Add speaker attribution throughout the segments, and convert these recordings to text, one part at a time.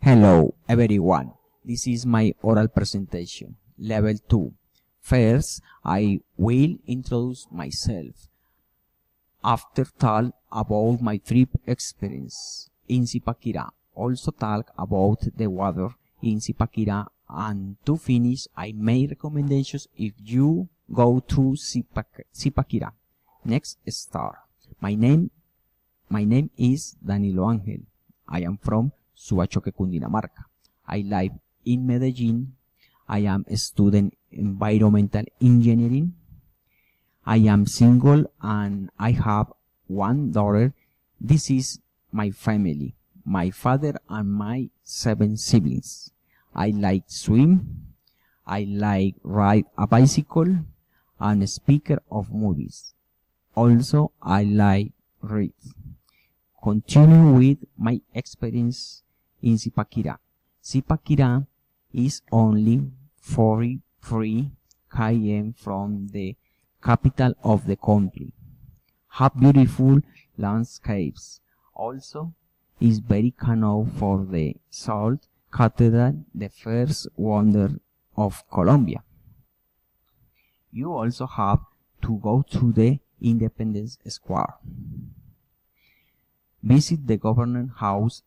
Speaker 1: Hello everyone, this is my oral presentation, level 2. First, I will introduce myself. After talk about my trip experience in Zipaquirá, also talk about the weather in Zipaquirá, and to finish, I make recommendations if you go to Zipaquirá. Next, start. My name is Danilo Angel. I am from Suachoque, Cundinamarca. I live in Medellin. I am a student environmental engineering. I am single and I have one daughter. This is my family, my father and my 7 siblings. I like swim. I like ride a bicycle and a speaker of movies. Also, I like read. Continue with my experience in Zipaquirá. Zipaquirá is only 43 km from the capital of the country. Have beautiful landscapes. Also, is very known for the Salt Cathedral, the first wonder of Colombia. You also have to go to the Independence Square. Visit the Government House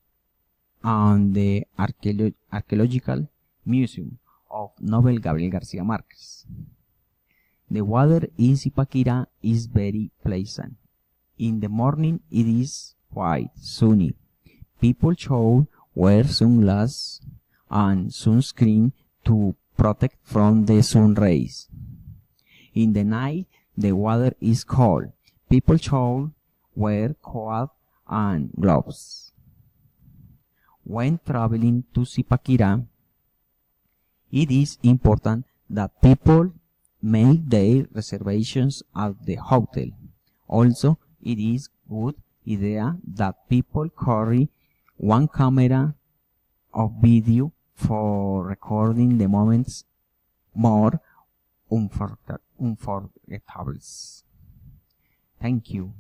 Speaker 1: and the Archaeological Museum of Nobel Gabriel García Márquez. The weather in Zipaquirá is very pleasant. In the morning it is quite sunny. People should wear sunglasses and sunscreen to protect from the sun rays. In the night the weather is cold. People should wear coat and gloves. When traveling to Zipaquirá, it is important that people make their reservations at the hotel. Also, it is good idea that people carry one camera of video for recording the moments more unforgettable. Thank you.